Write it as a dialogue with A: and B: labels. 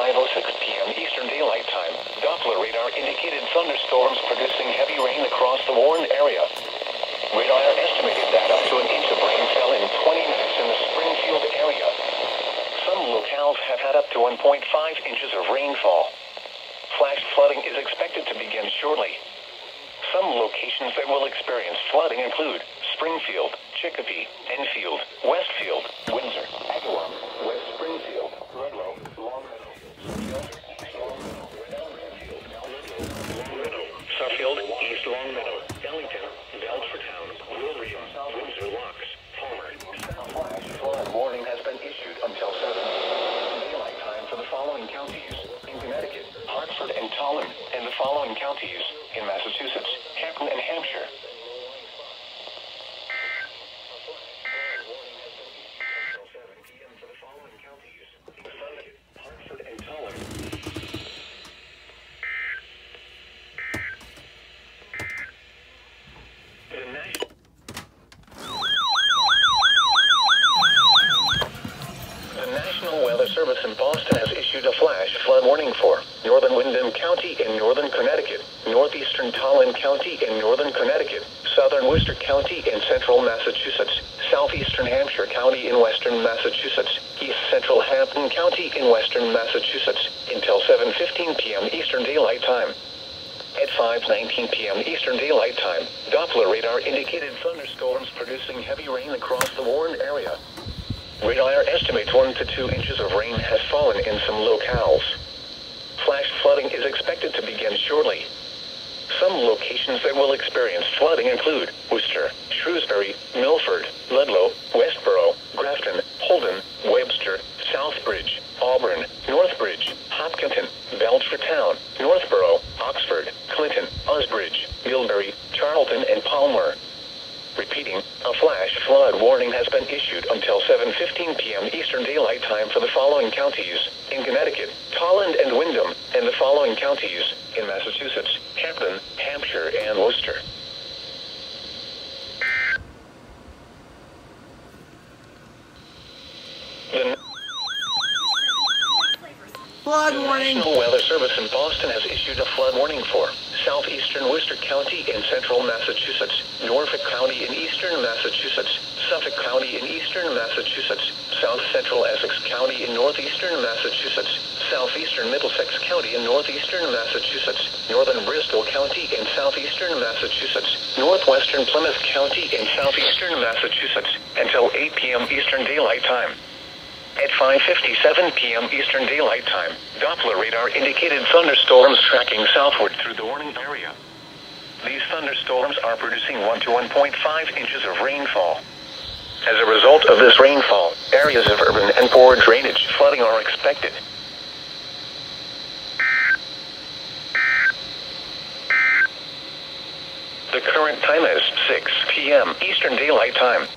A: 5:06 p.m. Eastern Daylight Time, Doppler radar indicated thunderstorms producing heavy rain across the warned area. Radar estimated that up to an inch of rain fell in 20 minutes in the Springfield area. Some locales have had up to 1.5 inches of rainfall. Flash flooding is expected to begin shortly. Some locations that will experience flooding include Springfield, Chicopee, Enfield, Westfield, Windsor, Agawam, West Springfield, Ludlow, Longmeadow, Suffield, East Longmeadow, Ellington, Belchertown, Wilbraham, Windsor Locks, Palmer. A flash flood warning has been issued until 7 daylight time for the following counties in Connecticut, Hartford and Tolland, and the following counties in Massachusetts, Hampton and Hampshire. Service in Boston has issued a flash flood warning for northern Windham County in northern Connecticut, northeastern Tolland County in northern Connecticut, southern Worcester County in central Massachusetts, southeastern Hampshire County in western Massachusetts, east central Hampton County in western Massachusetts, until 7:15 p.m. Eastern Daylight Time. At 5:19 p.m. Eastern Daylight Time, Doppler radar indicated thunderstorms producing heavy rain across the warned area. Radar estimates 1 to 2 inches of rain has fallen in some locales. Flash flooding is expected to begin shortly. Some locations that will experience flooding include Worcester, Shrewsbury, Milford, Ludlow, Westboro, Grafton, Holden, Webster, Southbridge, Auburn, Northbridge, Hopkinton, Belchertown, Northborough, Oxford, Clinton, Osbridge, Millbury, Charlton, and Palmer. Repeating, a flash flood warning has been issued until 7:15 p.m. Eastern Daylight Time for the following counties in Connecticut, Tolland and Windham, and the following counties in Massachusetts, Hampton, Hampshire, and Worcester.
B: Flood warning.
A: National Weather Service in Boston has issued a flood warning for southeastern Worcester County in central Massachusetts, Norfolk County in eastern Massachusetts, Suffolk County in eastern Massachusetts, south central Essex County in northeastern Massachusetts, southeastern Middlesex County in northeastern Massachusetts, northern Bristol County in southeastern Massachusetts, northwestern Plymouth County in southeastern Massachusetts, until 8 p.m. Eastern Daylight Time. At 5:57 p.m. Eastern Daylight Time, Doppler radar indicated thunderstorms tracking southward through the warning area. These thunderstorms are producing 1 to 1.5 inches of rainfall. As a result of this rainfall, areas of urban and poor drainage flooding are expected. The current time is 6 p.m. Eastern Daylight Time.